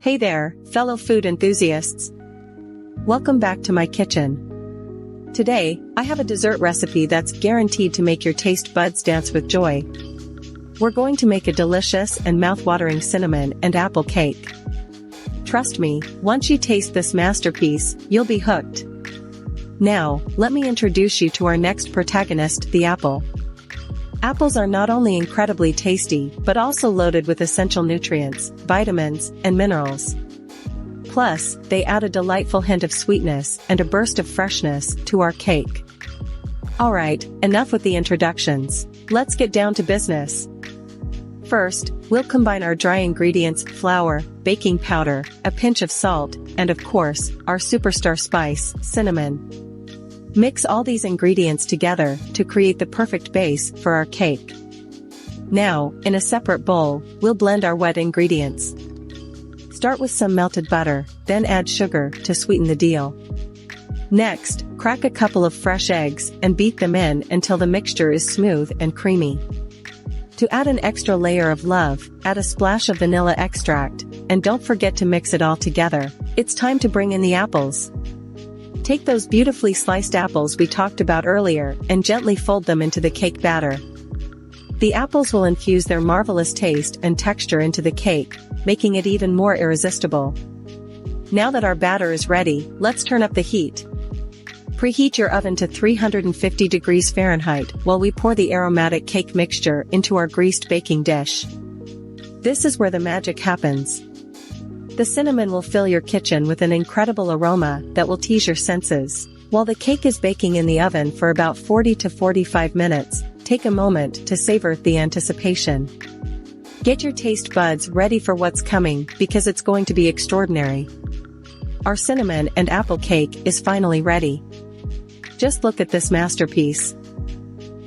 Hey there, fellow food enthusiasts. Welcome back to my kitchen. Today, I have a dessert recipe that's guaranteed to make your taste buds dance with joy. We're going to make a delicious and mouth-watering cinnamon and apple cake. Trust me, once you taste this masterpiece, you'll be hooked. Now, let me introduce you to our next protagonist, the apple. Apples are not only incredibly tasty, but also loaded with essential nutrients, vitamins, and minerals. Plus, they add a delightful hint of sweetness and a burst of freshness to our cake. Alright, enough with the introductions. Let's get down to business. First, we'll combine our dry ingredients: flour, baking powder, a pinch of salt, and of course, our superstar spice, cinnamon. Mix all these ingredients together to create the perfect base for our cake. Now, in a separate bowl, we'll blend our wet ingredients. Start with some melted butter, then add sugar to sweeten the deal. Next, crack a couple of fresh eggs and beat them in until the mixture is smooth and creamy. To add an extra layer of love, add a splash of vanilla extract, and don't forget to mix it all together. It's time to bring in the apples. Take those beautifully sliced apples we talked about earlier and gently fold them into the cake batter. The apples will infuse their marvelous taste and texture into the cake, making it even more irresistible. Now that our batter is ready, let's turn up the heat. Preheat your oven to 350 degrees Fahrenheit while we pour the aromatic cake mixture into our greased baking dish. This is where the magic happens. The cinnamon will fill your kitchen with an incredible aroma that will tease your senses. While the cake is baking in the oven for about 40 to 45 minutes, take a moment to savor the anticipation. Get your taste buds ready for what's coming, because it's going to be extraordinary. Our cinnamon and apple cake is finally ready. Just look at this masterpiece.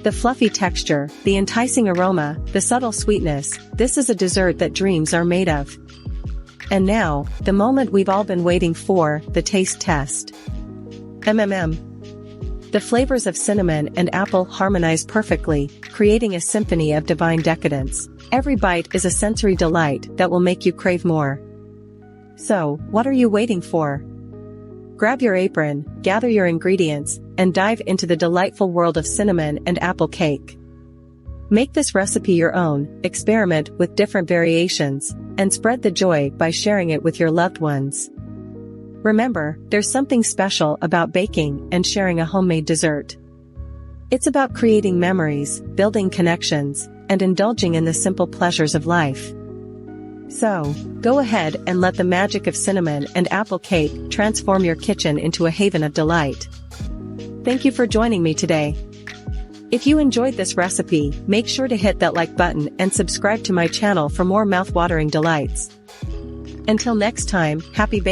The fluffy texture, the enticing aroma, the subtle sweetness, this is a dessert that dreams are made of. And now, the moment we've all been waiting for, the taste test. The flavors of cinnamon and apple harmonize perfectly, creating a symphony of divine decadence. Every bite is a sensory delight that will make you crave more. So, what are you waiting for? Grab your apron, gather your ingredients, and dive into the delightful world of cinnamon and apple cake. Make this recipe your own, experiment with different variations, and spread the joy by sharing it with your loved ones. Remember, there's something special about baking and sharing a homemade dessert. It's about creating memories, building connections, and indulging in the simple pleasures of life. So, go ahead and let the magic of cinnamon and apple cake transform your kitchen into a haven of delight. Thank you for joining me today. If you enjoyed this recipe, make sure to hit that like button and subscribe to my channel for more mouth-watering delights. Until next time, happy baking!